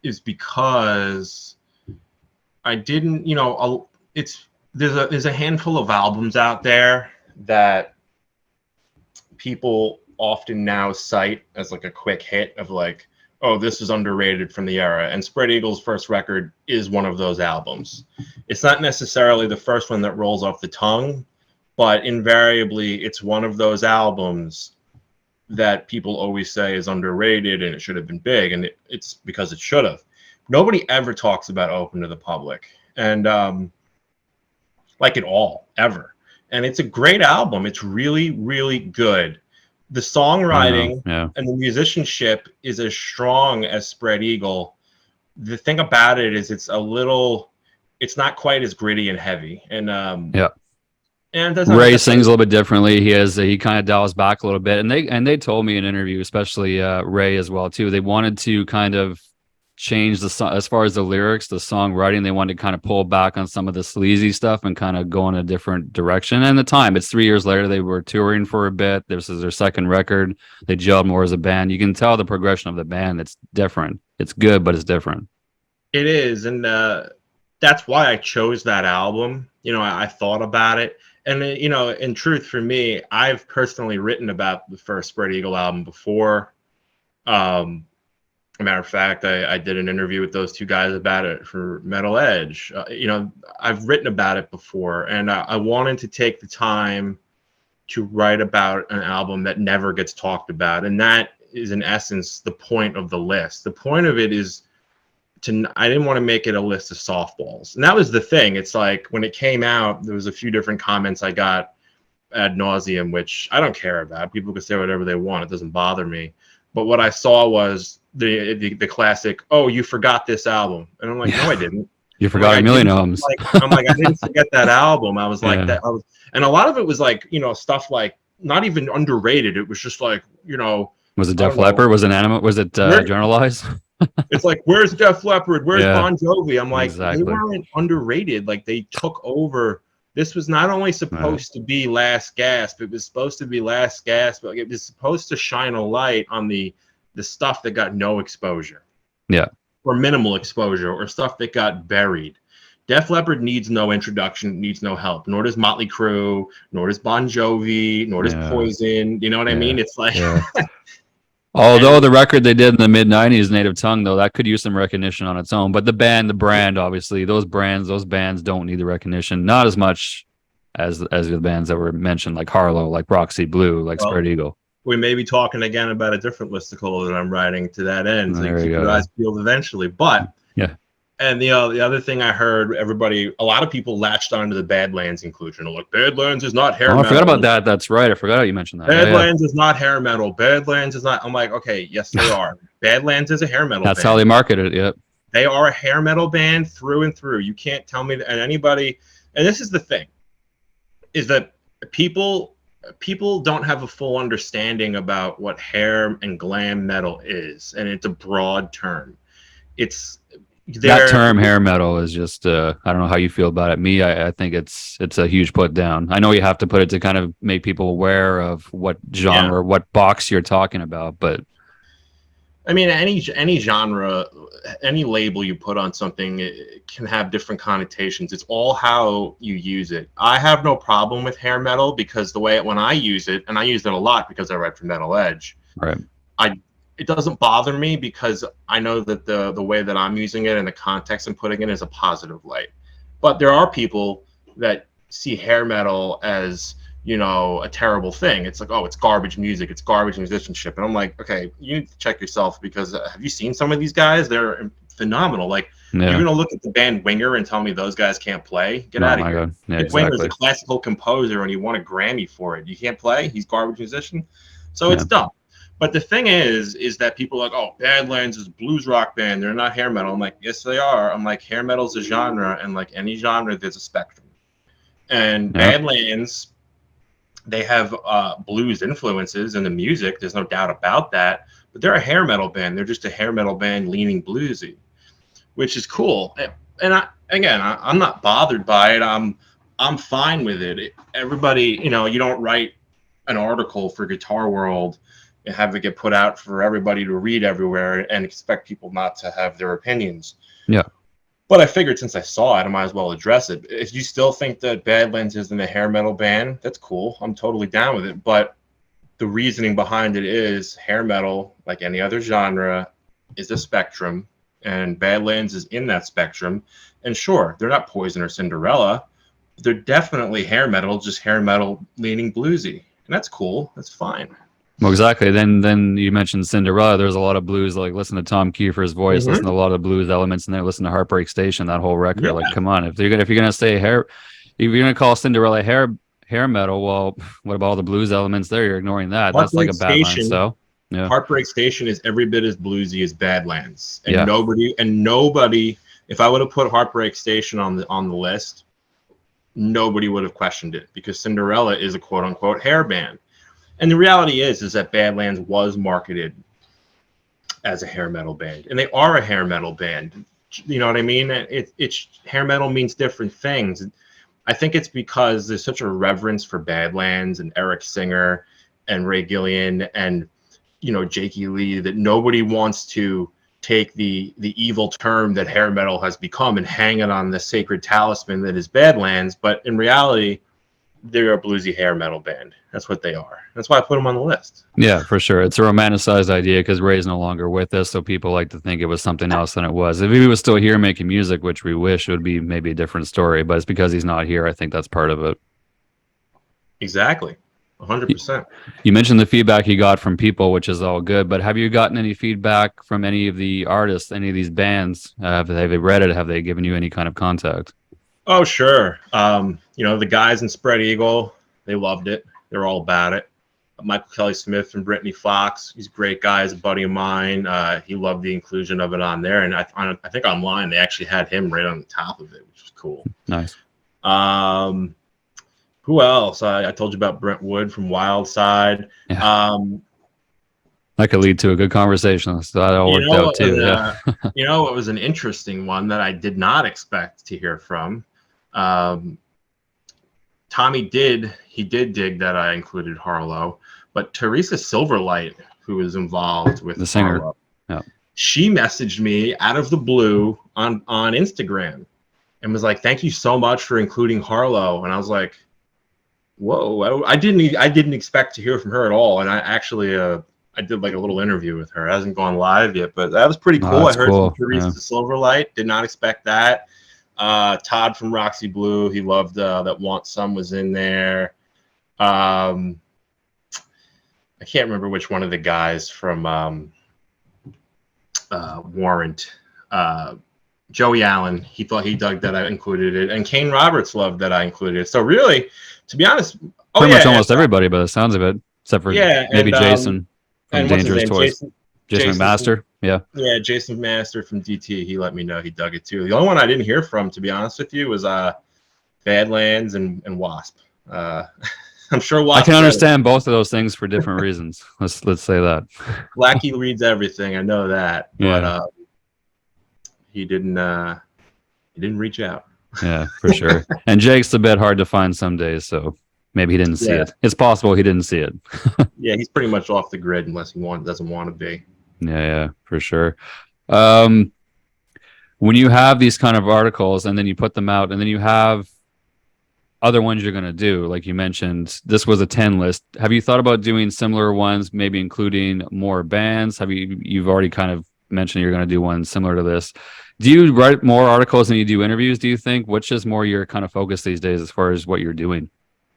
is because I didn't, you know, it's there's a handful of albums out there that people often now cite as like a quick hit of like, oh, this is underrated from the era. And Spread Eagle's first record is one of those albums. It's not necessarily the first one that rolls off the tongue, but invariably it's one of those albums that people always say is underrated and it should have been big, and it's because it should have. Nobody ever talks about Open to the Public, and like at all, ever. And it's a great album. It's really, really good. The I know. songwriting Yeah. and the musicianship is as strong as Spread Eagle. The thing about it is it's not quite as gritty and heavy. Yeah. And it doesn't Ray necessarily. sings a little bit differently. He kind of dials back a little bit, and they told me in an interview, especially Ray as well too. They wanted to kind of change the song as far as the lyrics, the songwriting. They wanted to kind of pull back on some of the sleazy stuff and kind of go in a different direction. And the time, it's 3 years later. They were touring for a bit. This is their second record. They gelled more as a band. You can tell the progression of the band. It's different. It's good, but it's different. It is, and that's why I chose that album. You know, I thought about it, and you know, in truth, for me, I've personally written about the first Spread Eagle album before. A matter of fact, I did an interview with those two guys about it for Metal Edge. You know, I've written about it before, and I wanted to take the time to write about an album that never gets talked about, and that is in essence the point of the list. The point of it is I didn't want to make it a list of softballs. And that was the thing. It's like when it came out, there was a few different comments I got ad nauseum, which I don't care about. People can say whatever they want; it doesn't bother me. But what I saw was the classic, "Oh, you forgot this album," and I'm like, "No, Yeah. I didn't." You I'm like, forgot "I a million didn't." homes. I didn't forget that album. I was like Yeah. that. And a lot of it was like, stuff like not even underrated. It was just like, Was it I don't Def know. Leppard? Was it Animal? Was it Where Generalized? it's like, where's Def Leppard? Where's Yeah, Bon Jovi? I'm like, they exactly. weren't underrated. Like they took over. This was not only Right. supposed to be Last Gasp, it was supposed to be Last Gasp, but it was supposed to shine a light on the stuff that got no exposure Yeah. or minimal exposure or stuff that got buried. Def Leppard needs no introduction, needs no help. Nor does Motley Crue, nor does Bon Jovi, nor does Yeah. Poison. You know what I Yeah. mean? It's like, Yeah. Although and the record they did in the mid '90s, Native Tongue, though, that could use some recognition on its own. But the brand, obviously, those bands don't need the recognition, not as much as the bands that were mentioned, like Harlow, like Roxy Blue, like well, Spread Eagle. we may be talking again about a different listicle that I'm writing to that end. So you There you keep your go. eyes peeled eventually. But Yeah. and the other thing I heard, a lot of people latched onto the Badlands inclusion. Like Badlands is not hair Oh, I forgot about metal. that. That's right. I forgot you mentioned that. Yeah, yeah. Badlands is not hair metal. Badlands is not. I'm like, okay, yes, they are. Badlands is a hair metal That's how band. they marketed it. Yep. They are a hair metal band through and through. You can't tell me that. And anybody, and this is the thing, is that people don't have a full understanding about what hair and glam metal is, and it's a broad term. It's That there. term hair metal is just I don't know how you feel about it. Me, I think it's a huge put down. I know you have to put it to kind of make people aware of what Yeah. genre, what box you're talking about, but I mean, any genre, any label you put on something, it can have different connotations. It's all how you use it. I have no problem with hair metal because the way when I use it, and I use it a lot because I write for Metal Edge, right. I it doesn't bother me because I know that the way that I'm using it and the context I'm putting it is a positive light. But there are people that see hair metal as a terrible thing. It's like, oh, it's garbage music, it's garbage musicianship, and I'm like, okay, you need to check yourself because have you seen some of these guys? They're phenomenal. Like, you're Yeah. gonna look at the band Winger and tell me those guys can't play? Get Oh out of my here. God. Yeah, Dick Winger's a exactly. classical composer and he won a Grammy for it. You can't play? He's a garbage musician. So Yeah. it's dumb. But the thing is that people are like, oh, Badlands is a blues rock band. They're not hair metal. I'm like, yes, they are. I'm like, hair metal's a genre, and like any genre, there's a spectrum. And Yeah. Badlands, they have blues influences in the music. There's no doubt about that. But they're a hair metal band. They're just a hair metal band leaning bluesy, which is cool. And I'm not bothered by it. I'm fine with it. Everybody, you don't write an article for Guitar World and have it get put out for everybody to read everywhere and expect people not to have their opinions. Yeah. But I figured since I saw it, I might as well address it. If you still think that Badlands isn't a hair metal band, that's cool. I'm totally down with it. But the reasoning behind it is hair metal, like any other genre, is a spectrum, and Badlands is in that spectrum. And sure, they're not Poison or Cinderella. But they're definitely hair metal, just hair metal leaning bluesy. And that's cool. That's fine. Well, exactly. Then you mentioned Cinderella. There's a lot of blues. Like listen to Tom Kiefer's voice. Listen to a lot of blues elements in there. Listen to Heartbreak Station. That whole record. Yeah. Like, come on. If you're gonna say hair, if you're gonna call Cinderella hair metal, well, what about all the blues elements there? You're ignoring that. That's like Heartbreak a Badlands. Station. So yeah. Heartbreak Station is every bit as bluesy as Badlands, and Yeah. nobody. If I would have put Heartbreak Station on the list, nobody would have questioned it because Cinderella is a quote unquote hair band, and the reality is that Badlands was marketed as a hair metal band, and they are a hair metal band. You know what I mean? It's hair metal means different things. I think it's because there's such a reverence for Badlands and Eric Singer and Ray Gillian and Jakey Lee that nobody wants to take the evil term that hair metal has become and hang it on the sacred talisman that is Badlands. But in reality, they're a bluesy hair metal band. That's what they are. That's why I put them on the list. Yeah, for sure. It's a romanticized idea because Ray's no longer with us, so people like to think it was something else than it was. If he was still here making music, which we wish, it would be maybe a different story. But it's because he's not here. I think that's part of it. Exactly. 100%. You mentioned the feedback you got from people, which is all good. But have you gotten any feedback from any of the artists, any of these bands? Have they read it? Have they given you any kind of contact? Oh, sure. The guys in Spread Eagle, They loved it. They're all about it. Michael Kelly Smith and Brittany Fox. He's a great guy. He's a buddy of mine. He loved the inclusion of it on there. And I think online they actually had him right on the top of it, which was cool. Nice. Who else? I told you about Brent Wood from Wild Side. Yeah. That could lead to a good conversation. So that all worked out too. Yeah. You know, it was an interesting one that I did not expect to hear from. Tommy did dig that I included Harlow, but Teresa Silverlight, who was involved with the singer, Harlow, yeah, she messaged me out of the blue on Instagram and was like, "Thank you so much for including Harlow." And I was like, "Whoa!" I didn't expect to hear from her at all. And I actually I did like a little interview with her. It hasn't gone live yet, but that was pretty cool. I heard cool. From Teresa Silverlight. Did not expect that. Todd from Roxy Blue, he loved that Want Some was in there. I can't remember which one of the guys from Warrant. Joey Allen, he thought he dug that I included it, and Kane Roberts loved that I included it. So really, to be honest, pretty much almost everybody, by the sounds of it, except for maybe Jason from Dangerous Toys. Jason McMaster, Jason McMaster from DT. He let me know he dug it too. The only one I didn't hear from, to be honest with you, was Badlands and Wasp. I'm sure Wasp. I can understand both of those things for different reasons. Let's say that. Blackie reads everything. I know that, but yeah. He didn't reach out. Yeah, for sure. And Jake's a bit hard to find some days, so maybe he didn't see it. It's possible he didn't see it. Yeah, he's pretty much off the grid unless he doesn't want to be. Yeah, for sure. When you have these kind of articles and then you put them out and then you have other ones you're going to do, like you mentioned, this was a 10 list. Have you thought about doing similar ones, maybe including more bands? You've already kind of mentioned you're going to do one similar to this. Do you write more articles than you do interviews, do you think? Which is more your kind of focus these days as far as what you're doing?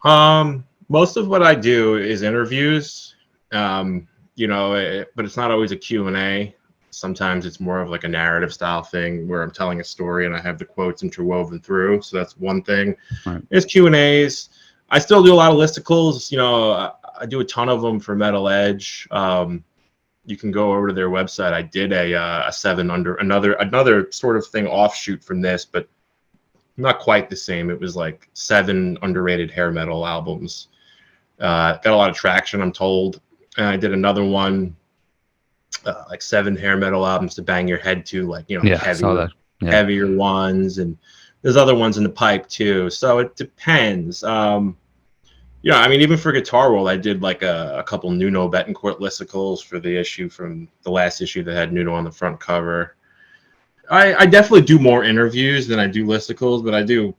Most of what I do is interviews, but it's not always a Q&A. Sometimes it's more of like a narrative style thing where I'm telling a story and I have the quotes interwoven through. So that's one thing. Right. There's Q&As. I still do a lot of listicles. I do a ton of them for Metal Edge. You can go over to their website. I did a 7 under another sort of thing offshoot from this, but not quite the same. It was like 7 underrated hair metal albums. Got a lot of traction, I'm told. And I did another one, like 7 hair metal albums to bang your head to, like, heavier ones. And there's other ones in the pipe too. So it depends. Even for Guitar World, I did like a couple Nuno Betancourt listicles for the issue from the last issue that had Nuno on the front cover. I definitely do more interviews than I do listicles, but I do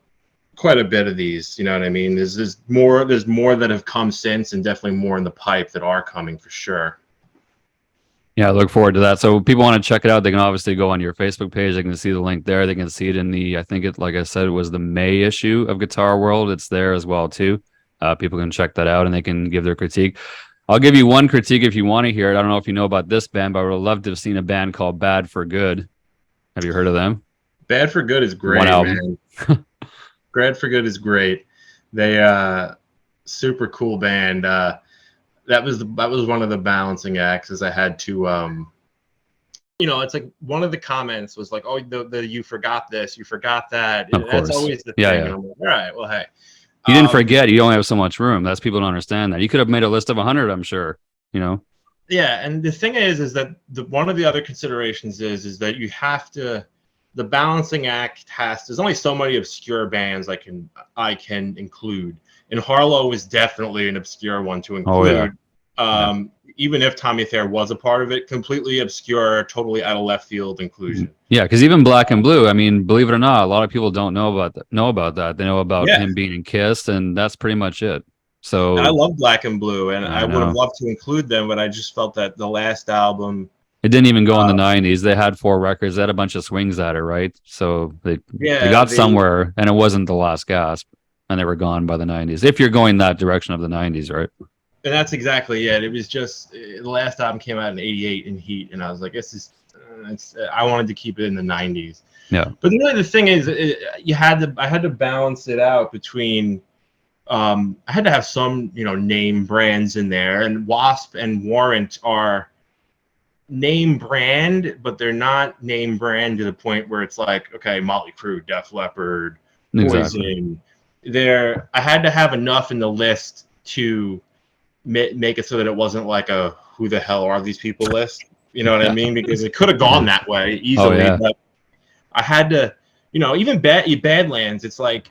quite a bit of these. You know what I mean? There's more that have come since, and definitely more in the pipe that are coming for sure. Yeah, I look forward to that. So people want to check it out, they can obviously go on your Facebook page. They can see the link there. They can see it in like I said, it was the May issue of Guitar World. It's there as well too. People can check that out and they can give their critique. I'll give you one critique if you want to hear it. I don't know if you know about this band, but I would have loved to have seen a band called Bad for Good. Have you heard of them? Bad for Good is great, man. Bad for Good is great. They super cool band. That was one of the balancing acts, as I had to it's like one of the comments was like, "Oh, the you forgot this, you forgot that." Of course. That's always the thing. Yeah. I'm like, all right, well, hey. You didn't forget. You only have so much room. That's people don't understand that. You could have made a list of 100, I'm sure. Yeah, and the thing is that one of the other considerations is that you have to. The balancing act there's only so many obscure bands I can include, and Harlow is definitely an obscure one to include. Oh, yeah. Even if Tommy Thayer was a part of it, completely obscure, totally out of left field inclusion. Yeah, because even Black and Blue, I mean, believe it or not, a lot of people don't know about that. They know about him being in Kiss, and that's pretty much it. So I love Black and Blue, and I would have loved to include them, but I just felt that the last album, it didn't even go in the 90s. They had 4 records. They had a bunch of swings at it, right? So they got somewhere, and it wasn't the last gasp, and they were gone by the 90s. If you're going that direction of the 90s, right? And that's exactly it. It was just the last album came out in '88 in Heat, and I was like, I wanted to keep it in the 90s. Yeah. But really, the thing is, I had to balance it out between I had to have some, name brands in there, and Wasp and Warrant are name brand, but they're not name brand to the point where it's like, okay, Motley Crue, Def Leppard, Exactly. Poison. I had to have enough in the list to make it so that it wasn't like a who the hell are these people list. You know what I Yeah. mean? Because it could have gone that way Oh easily, yeah. but I had to, even Badlands. It's like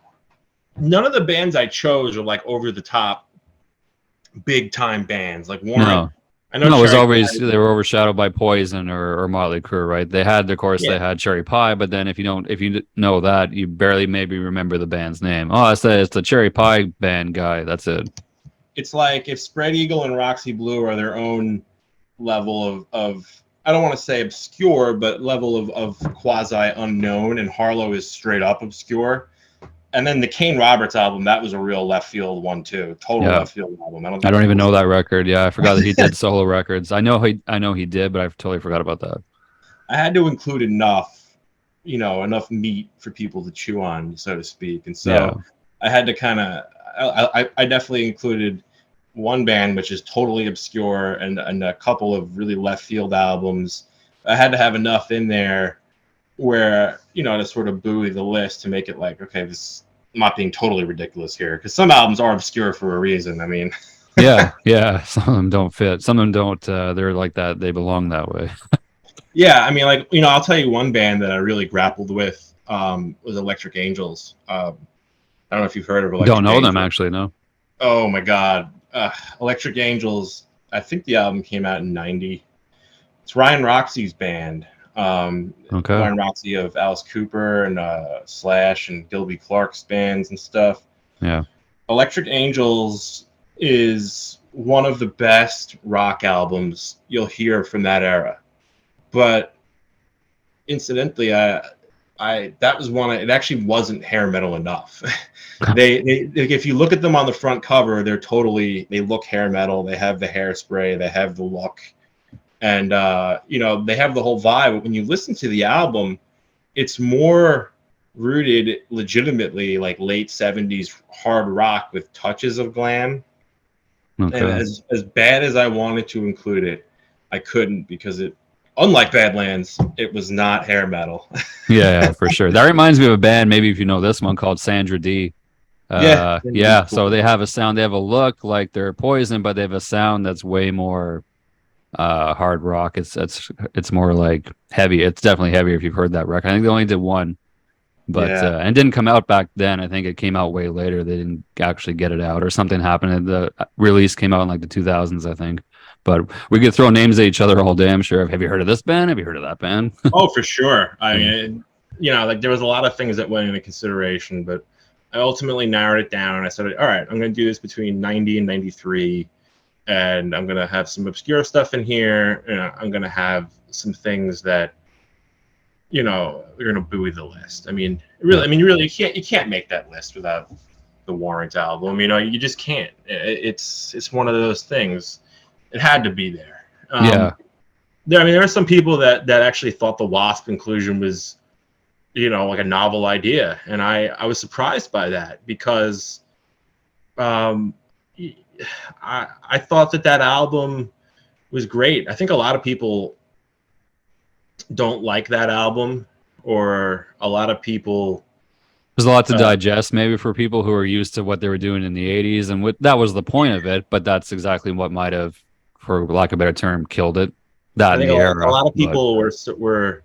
none of the bands I chose are like over the top, big time bands. Like Warrant, No. I know No, it was Cherry always Pie. they were overshadowed by Poison or Motley Crue, right? They had, of course, Yeah, they had Cherry Pie, but then if you know that, you barely maybe remember the band's name. Oh, it's the Cherry Pie band guy. That's it. it's like if Spread Eagle and Roxy Blue are their own level of I don't want to say obscure, but level of quasi unknown, and Harlow is straight up obscure. And then the Kane Roberts album, that was a real left field one too, total Yeah. left field album. I don't I think don't even people. know that record. Yeah, I forgot that he did solo records. I know he did, but I totally forgot about that. I had to include enough, enough meat for people to chew on, so to speak. And Yeah. so I had to kind of, I definitely included one band which is totally obscure and a couple of really left field albums. I had to have enough in there where, to sort of buoy the list to make it like, okay, this I'm not being totally ridiculous here, because some albums are obscure for a reason. I mean, Yeah, yeah. Some of them don't fit. Some of them don't. They're like that. They belong that way. yeah, I mean, like, I'll tell you one band that I really grappled with was Electric Angels. I don't know if you've heard of Don't Electric know them Angels. actually. No. Oh my God, Electric Angels. I think the album came out in '90. It's Ryan Roxie's band. Okay. Ryan Roxie of Alice Cooper and Slash and Gilby Clarke's bands and stuff. Yeah. Electric Angels is one of the best rock albums you'll hear from that era. But incidentally, I that was one. It actually wasn't hair metal enough. they if you look at them on the front cover, they look hair metal. They have the hairspray, they have the look, and they have the whole vibe. But when you listen to the album, it's more rooted legitimately like late '70s hard rock with touches of glam. And Okay. as bad as I wanted to include it, I couldn't, because unlike Badlands, it was not hair metal. Yeah, yeah, for sure. That reminds me of a band, maybe if you know this one, called Sandra D. Yeah, Yeah, cool. so they have a sound, they have a look like they're Poison, but they have a sound that's way more hard rock. It's more like heavy. It's definitely heavier if you've heard that record. I think they only did one, but Yeah, and it didn't come out back then. I think it came out way later. They didn't actually get it out, or something happened, and the release came out in like the 2000s, I think. But we could throw names at each other all day, I'm sure. Have you heard of this band? Have you heard of that band? oh, for sure. I Yeah. mean, like there was a lot of things that went into consideration, but I ultimately narrowed it down. I said, all right, I'm going to do this between '90 and '93, and I'm going to have some obscure stuff in here. I'm going to have some things that are going to buoy the list. I mean, Yeah. really, you can't make that list without the Warrant album. You just can't. It's one of those things. It had to be there. Yeah. There are some people that actually thought the Wasp inclusion was, like a novel idea, and I was surprised by that, because um, I thought that album was great. I think a lot of people don't like that album, or a lot of people. There's a lot to Uh, digest, maybe for people who are used to what they were doing in the 80s, and that was the point of it. But that's exactly what might have, for lack of a better term, killed it. That I in think the a era. lot of But people were,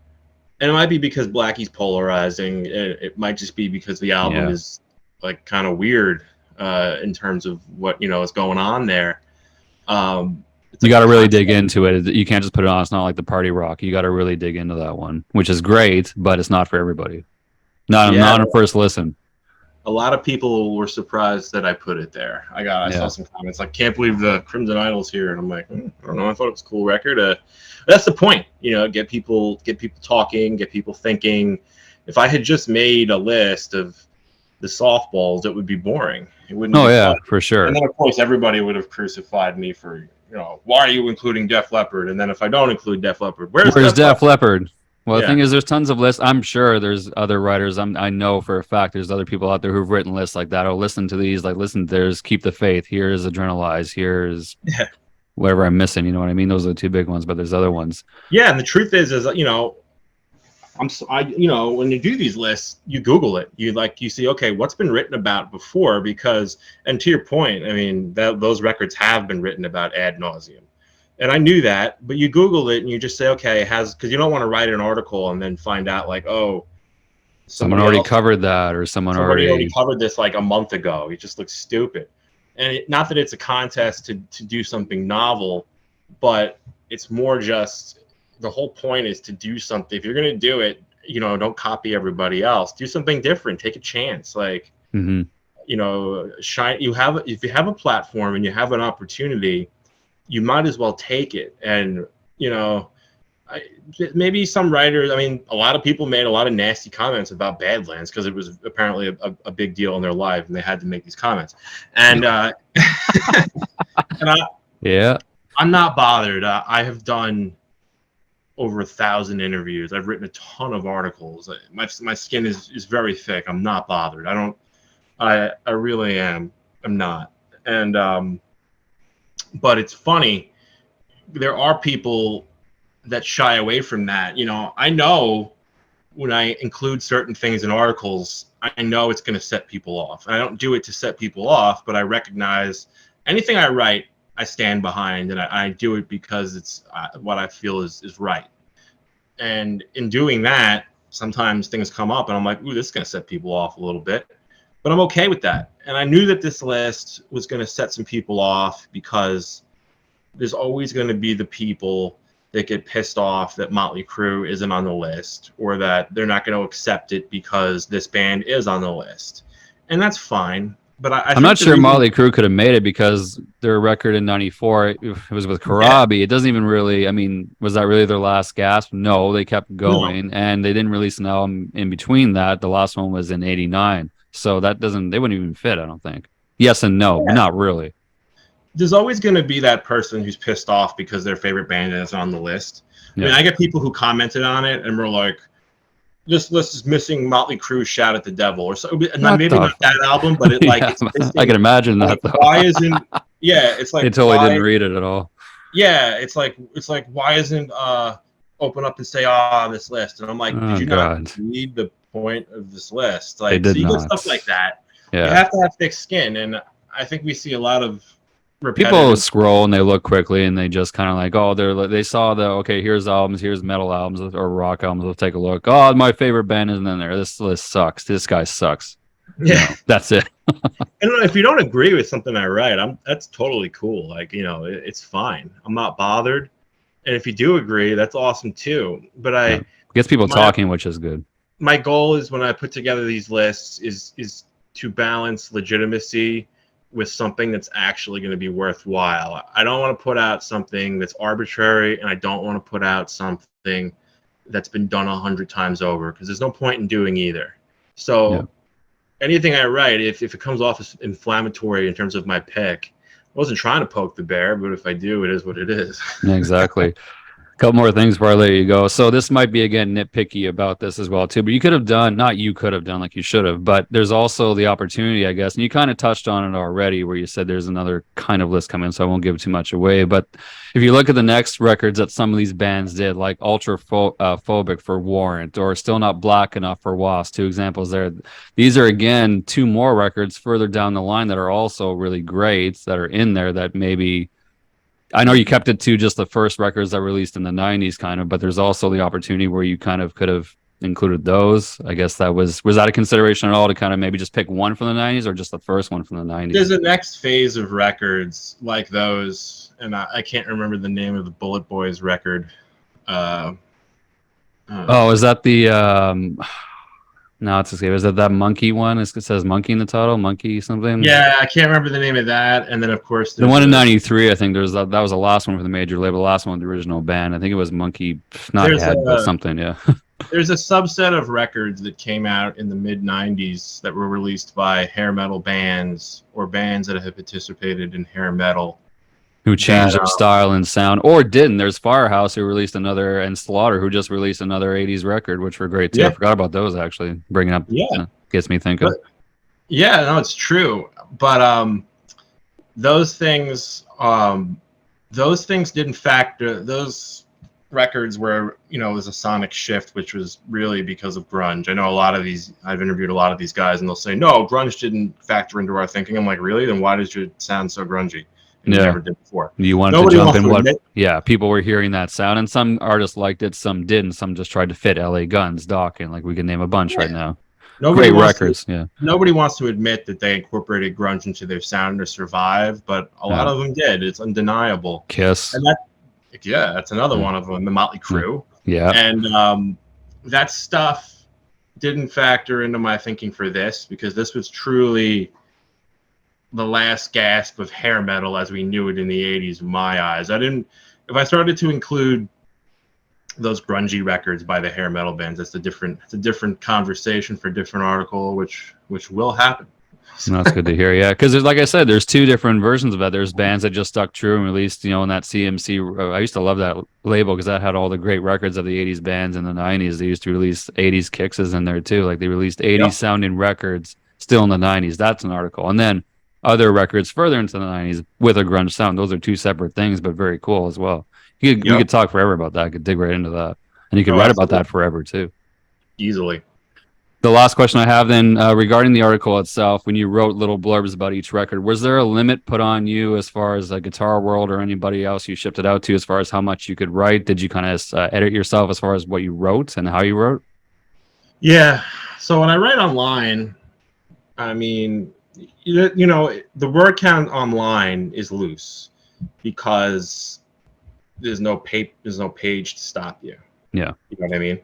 and it might be because Blackie's polarizing. It might just be because the album yeah, is like kind of weird in terms of what is going on there. It's you like got a to really dig concept. into it. You can't just put it on. It's not like the party rock. You got to really dig into that one, which is great, but it's not for everybody. Yeah, Not on first listen. a lot of people were surprised that I put it there. I saw Yeah. some comments like, "Can't believe the Crimson Idol's here," and I'm like, I don't know. I thought it was a cool record. That's the point, get people talking, get people thinking. If I had just made a list of the softballs, it would be boring. It wouldn't Oh be fun. yeah, for And sure. then, of course, everybody would have crucified me for, why are you including Def Leppard? And then if I don't include Def Leppard, where's Where's Def Def Leppard? Leppard? Well, the Yeah. thing is, there's tons of lists. I'm sure there's other writers. I know for a fact there's other people out there who've written lists like that. Oh, listen to these. Like, listen, there's Keep the Faith. Here's Adrenalize. Here's Yeah. whatever I'm missing. You know what I mean? Those are the two big ones, but there's other ones. Yeah, and the truth is you know, you know, when you do these lists, you Google it. You see, okay, what's been written about before? Because, and to your point, I mean, those records have been written about ad nauseum, and I knew that. But you Google it and you just say, okay, it has, because you don't want to write an article and then find out like, oh, Someone somebody already else, covered that, or someone somebody already already. covered this like a month ago. It just looks stupid. And not that it's a contest to do something novel, but it's more just the whole point is to do something. If you're going to do it, you know, don't copy everybody else. Do something different. Take a chance. Like, Hmm. you know, shine. If you have a platform and you have an opportunity, you might as well take it. And, you know, maybe some writers, I mean, a lot of people made a lot of nasty comments about Badlands because it was apparently a big deal in their life and they had to make these comments. And, and Yeah. I'm not bothered. I have done over 1,000 interviews. I've written a ton of articles. My skin is very thick. I'm not bothered. I really am. I'm not. And, but it's funny. There are people that shy away from that. You know, I know when I include certain things in articles, I know it's going to set people off. And I don't do it to set people off, but I recognize anything I write, I stand behind, and I do it because it's what I feel is right. And in doing that, sometimes things come up, and I'm like, ooh, this is going to set people off a little bit. But I'm okay with that. And I knew that this list was going to set some people off because there's always going to be the people that get pissed off that Motley Crue isn't on the list, or that they're not going to accept it because this band is on the list. And that's fine. But I I'm think not the sure reason, Motley Crue could have made it because their record in '94 it was with yeah, Karabi. It doesn't even really. I mean, was that really their last gasp? No, they kept no, going, and they didn't release an album in between that. The last one was in '89, so that doesn't. They wouldn't even fit. I don't think. Yes and no, but yeah. not really. There's always going to be that person who's pissed off because their favorite band is on the list. I mean, Yeah, I get people who commented on it and were like, this list is missing Motley Crue's "Shout at the Devil," or so. what Maybe the not that fuck? album, but Yeah, it's I can missing. imagine Like, that though. why isn't? Yeah, it's They like totally didn't why? read it at all. Yeah, it's like why isn't open up and say this list? And I'm like, did Oh you not God, read the point of this list? they Like, so did you get not. stuff like that. You Yeah. have to have thick skin, and I think we see a lot of People repetitive. scroll and they look quickly and they just kind of like, oh, they saw the okay, here's albums, here's metal albums or rock albums. Let's take a look. Oh, my favorite band isn't in there. This list sucks. This guy sucks. You Yeah. know, that's it. And if you don't agree with something I write, that's totally cool. Like, you know, it's fine. I'm not bothered. And if you do agree, that's awesome too. But Yeah, gets people my talking, which is good. my goal is when I put together these lists is to balance legitimacy with something that's actually going to be worthwhile. I don't want to put out something that's arbitrary, and I don't want to put out something that's been done 100 times over, because there's no point in doing either. Yeah, So anything I write, if it comes off as inflammatory in terms of my pick, I wasn't trying to poke the bear, but if I do, it is what it is. exactly. Couple more things before I let you go. So this might be again nitpicky about this as well too, but you could have done, not you could have done like you should have, but there's also the opportunity, I guess, and you kind of touched on it already where you said there's another kind of list coming, so I won't give too much away. But if you look at the next records that some of these bands did, like Ultra Phobic for Warrant or Still Not Black Enough for Wasp, two examples there. These are again two more records further down the line that are also really great that are in there that maybe I know you kept it to just the first records that were released in the 90s kind of, but there's also the opportunity where you kind of could have included those. I guess that was that a consideration at all to kind of maybe just pick one from the 90s or just the first one from the 90s? There's a next phase of records like those, and I can't remember the name of the Bullet Boys record. Uh, Oh, is that the no, it's escape. Is that monkey one? It says monkey in the title, monkey something. yeah, I can't remember the name of that. And then of course The there's one in '93, I think that was the last one for the major label, the last one with the original band. I think it was Monkey, not there's Head, but a something. Yeah. there's a subset of records that came out in the mid 90s that were released by hair metal bands or bands that have participated in hair metal. who that changed their style and sound, or didn't. There's Firehouse who released another, and Slaughter who just released another '80s record, which were great too. I yeah, forgot about those actually. Bringing up yeah, gets me but thinking. yeah, no, it's true. But those things those things didn't factor. Those records where it was a sonic shift, which was really because of grunge. I know a lot of these. I've interviewed a lot of these guys, and they'll say, "No, grunge didn't factor into our thinking." I'm like, "Really? Then why does your sound so grungy?" And you Yeah, never did before. you wanted to Nobody jump wants in to what? admit. Yeah, people were hearing that sound, and some artists liked it, some didn't. Some just tried to fit L.A. Guns, Doc, and like we can name a bunch Yeah, right now. nobody Great wants to. records. Yeah, Nobody wants to admit that they incorporated grunge into their sound to survive, but a lot yeah. of them did. It's undeniable, Kiss. and that's another Yeah, one of them. The Motley yeah, Crue, yeah. and that stuff didn't factor into my thinking for this because this was truly the last gasp of hair metal as we knew it in the 80s in my eyes. If I started to include those grungy records by the hair metal bands, it's a different conversation for a different article, which will happen. That's good to hear. Yeah, because like I said, there's two different versions of that. There's bands that just stuck true and released, in that CMC. I used to love that label because that had all the great records of the '80s bands in the '90s. They used to release '80s kicks in there too. Like they released '80s Yep. sounding records still in the '90s. That's an article, and then other records further into the '90s with a grunge sound. Those are two separate things, but very cool as well. We Yep. could talk forever about that. I could dig right into that, and you could Oh, write about absolutely. that forever too. Easily. The last question I have then regarding the article itself, when you wrote little blurbs about each record, was there a limit put on you as far as Guitar World or anybody else you shipped it out to as far as how much you could write? Did you kind of edit yourself as far as what you wrote and how you wrote? Yeah. So when I write online, I mean, the word count online is loose because there's no page to stop you. Yeah. You know what I mean?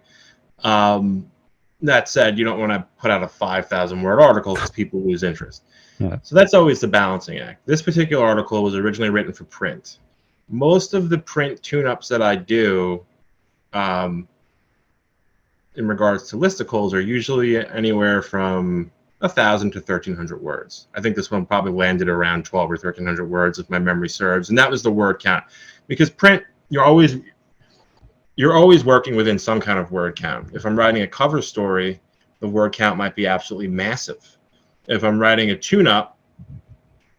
That said, you don't want to put out a 5,000 word article because people lose interest. Yeah. So that's always the balancing act. This particular article was originally written for print. Most of the print tune-ups that I do, in regards to listicles, are usually anywhere from 1,000 to 1,300 words. I think this one probably landed around 12 or 1,300 words, if my memory serves, and that was the word count. Because print, you're always working within some kind of word count. If I'm writing a cover story, the word count might be absolutely massive. If I'm writing a tune-up,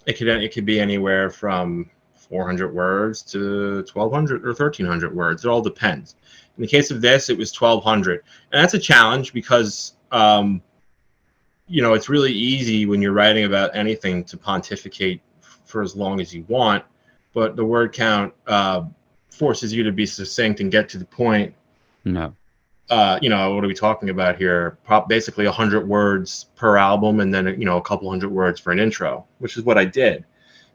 it could be anywhere from 400 words to 1,200 or 1,300 words. It all depends. In the case of this, it was 1,200, and that's a challenge because it's really easy when you're writing about anything to pontificate for as long as you want, but the word count forces you to be succinct and get to the point. No. What are we talking about here? Basically 100 words per album, and then a couple hundred words for an intro, which is what I did.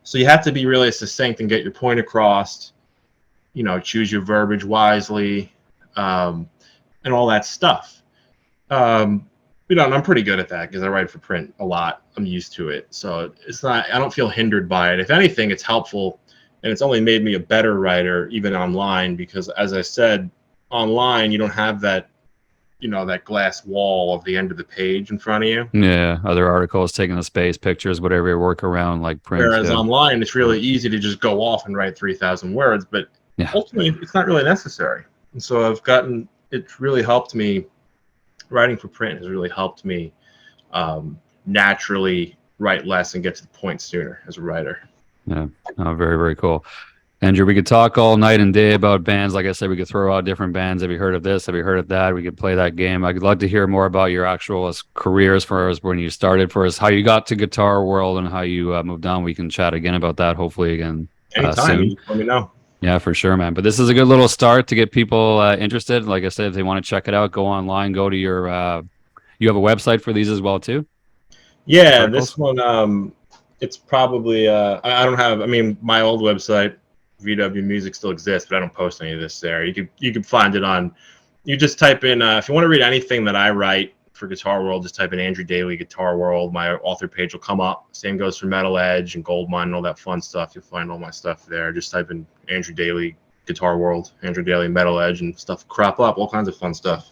So you have to be really succinct and get your point across. Choose your verbiage wisely, and all that stuff. And I'm pretty good at that because I write for print a lot. I'm used to it, so I don't feel hindered by it. If anything, it's helpful, and it's only made me a better writer even online because, as I said, online you don't have that that glass wall of the end of the page in front of you. Yeah. Other articles, taking the space, pictures, whatever you work around, like print. Whereas Yeah. online, it's really easy to just go off and write 3,000 words, but Yeah. ultimately it's not really necessary. And so it's really helped me. Writing for print has really helped me naturally write less and get to the point sooner as a writer. Yeah. Oh, very, very cool. Andrew, we could talk all night and day about bands. Like I said, we could throw out different bands. Have you heard of this? Have you heard of that? We could play that game. I'd love to hear more about your actual career as far as when you started, for us, how you got to Guitar World and how you moved on. We can chat again about that, hopefully again Anytime, soon. you let me know. Yeah, for sure, man. But this is a good little start to get people interested. Like I said, if they want to check it out, go online, go to your, you have a website for these as well, too? Yeah, Articles? this one, it's probably, I don't have, I mean, my old website, VW Music, still exists, but I don't post any of this there. You could find it on, you just type in, if you want to read anything that I write for Guitar World, just type in Andrew Daly Guitar World. My author page will come up. Same goes for Metal Edge and Goldmine and all that fun stuff. You'll find all my stuff there. Just type in Andrew Daly Guitar World, Andrew Daly Metal Edge, and stuff crop up, all kinds of fun stuff.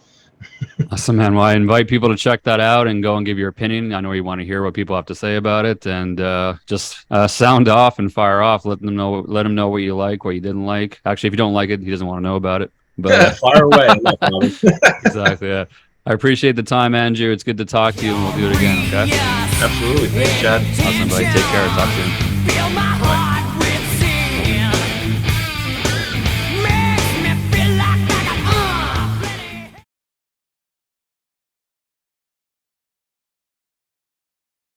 Awesome, man. Well, I invite people to check that out and go and give your opinion. I know you want to hear what people have to say about it, and just sound off and fire off. Let them know what you like, what you didn't like. Actually, if you don't like it, he doesn't want to know about it. But Fire away. No problem. exactly. Yeah. I appreciate the time, Andrew. It's good to talk to you, and we'll do it again. Okay. Absolutely. Thanks, Chad. Awesome, buddy. Take care. Talk soon. Bye.